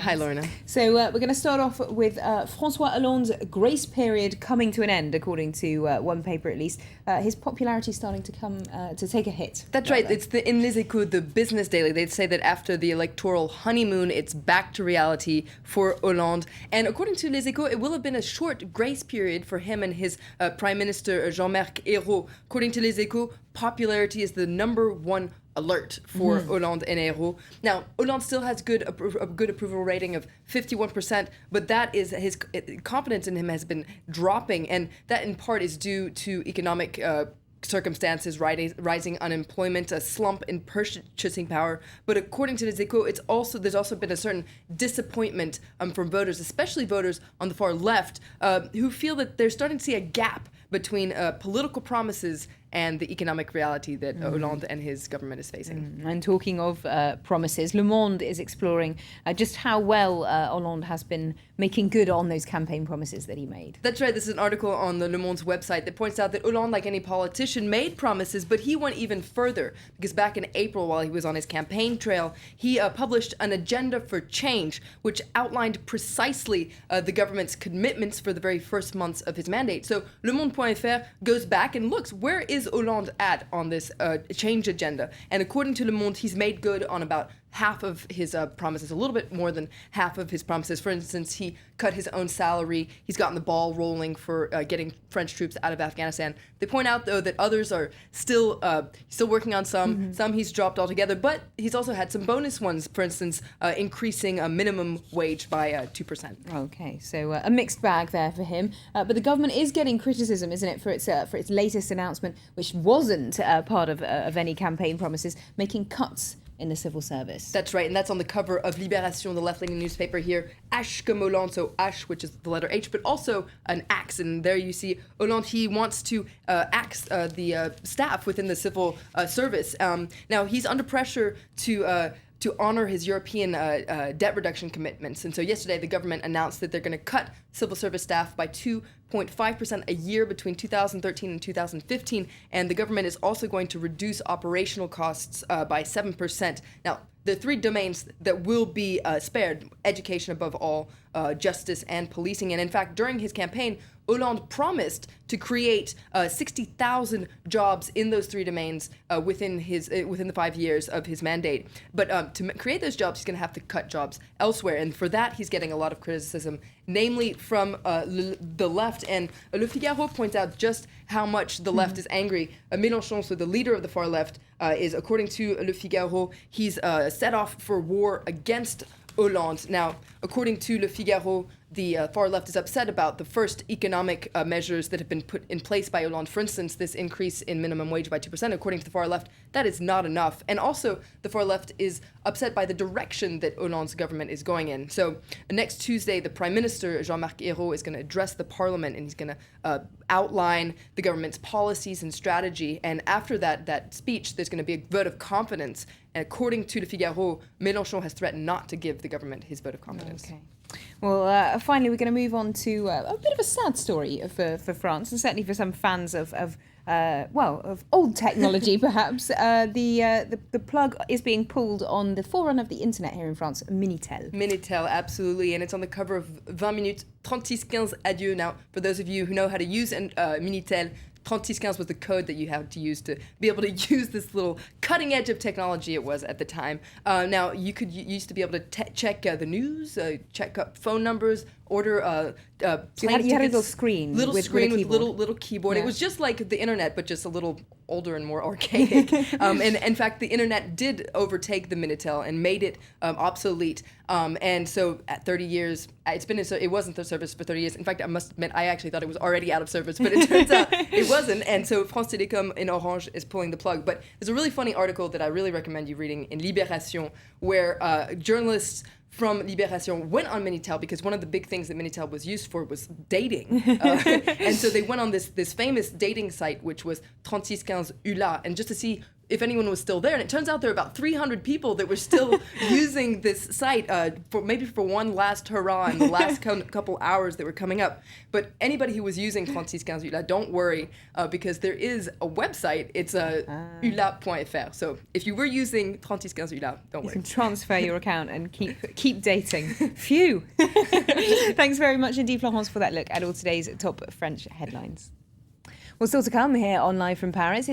Hi, Lorna. So we're going to start off with François Hollande's grace period coming to an end, according to one paper at least. His popularity starting to come to take a hit. That's right. It's in Les Echos, the business daily. They'd say that after the electoral honeymoon, it's back to reality for Hollande. And according to Les Echos, it will have been a short grace period for him and his Prime Minister Jean-Marc Ayrault. According to Les Echos, popularity is the number one alert for Hollande and Ayrault. Now, Hollande still has a good approval rating of 51%, but that is his confidence in him has been dropping, and that in part is due to economic circumstances, rising unemployment, a slump in purchasing power. But according to Les Echos, there's also been a certain disappointment from voters, especially voters on the far left, who feel that they're starting to see a gap between political promises and the economic reality that Hollande and his government is facing. And talking of promises, Le Monde is exploring just how well Hollande has been making good on those campaign promises that he made. That's right. This is an article on the Le Monde's website that points out that Hollande, like any politician, made promises, but he went even further, because back in April, while he was on his campaign trail, he published an agenda for change, which outlined precisely the government's commitments for the very first months of his mandate. So Le Monde.fr goes back and looks, where is Hollande at on this change agenda? And according to Le Monde, he's made good on about half of his promises, a little bit more than half of his promises. For instance, he cut his own salary. He's gotten the ball rolling for getting French troops out of Afghanistan. They point out, though, that others are still working on some. Some he's dropped altogether, but he's also had some bonus ones. For instance, increasing a minimum wage by 2%. Okay, so a mixed bag there for him. But the government is getting criticism, isn't it, for its latest announcement, which wasn't part of any campaign promises, making cuts in the civil service. That's right, and that's on the cover of Libération, the left-leaning newspaper here. H comme Hollande, so H, which is the letter H, but also an axe. And there you see Hollande, he wants to axe the staff within the civil service. Now, he's under pressure to honor his European debt reduction commitments. And so yesterday, the government announced that they're going to cut civil service staff by 2.5% a year between 2013 and 2015. And the government is also going to reduce operational costs by 7%. Now, the three domains that will be spared, education above all, justice and policing. And in fact, during his campaign, Hollande promised to create 60,000 jobs in those three domains within the 5 years of his mandate. But to create those jobs, he's going to have to cut jobs elsewhere. And for that, he's getting a lot of criticism, namely from the left. And Le Figaro points out just how much the left is angry. Mélenchon, so the leader of the far left, is, according to Le Figaro, he's set off for war against Hollande. Now, according to Le Figaro, the far left is upset about the first economic measures that have been put in place by Hollande. For instance, this increase in minimum wage by 2%, according to the far left, that is not enough. And also, the far left is upset by the direction that Hollande's government is going in. So next Tuesday, the Prime Minister, Jean-Marc Ayrault, is going to address the Parliament, and he's going to outline the government's policies and strategy. And after that speech, there's going to be a vote of confidence. And according to Le Figaro, Mélenchon has threatened not to give the government his vote of confidence. Okay. Well, finally, we're going to move on to a bit of a sad story for France, and certainly for some fans of old technology, perhaps. The plug is being pulled on the forerunner of the internet here in France, Minitel. Minitel, absolutely, and it's on the cover of 20 minutes, 3615 adieu. Now, for those of you who know how to use Minitel, 3615 was the code that you had to use to be able to use this little cutting edge of technology it was at the time. Now, you used to be able to check the news, check up phone numbers, order plane you had a little screen with little keyboard. Yeah. It was just like the internet, but just a little older and more archaic. And in fact, the internet did overtake the Minitel and made it obsolete. And so at 30 years, it wasn't the service for 30 years. In fact, I must admit, I actually thought it was already out of service, but it turns out it wasn't. And so France Télécom in Orange is pulling the plug. But there's a really funny article that I really recommend you reading in Libération, where journalists from Libération went on Minitel, because one of the big things that Minitel was used for was dating. And so they went on this famous dating site, which was 3615 ULA, and just to see if anyone was still there. And it turns out there are about 300 people that were still using this site for one last hurrah in the last couple hours that were coming up. But anybody who was using 3615 ULA, don't worry, because there is a website. It's ula.fr. So if you were using 3615 ULA, don't worry. You can transfer your account and keep dating. Phew. Thanks very much indeed, Florence, for that look at all today's top French headlines. Well, still to come here on Live from Paris.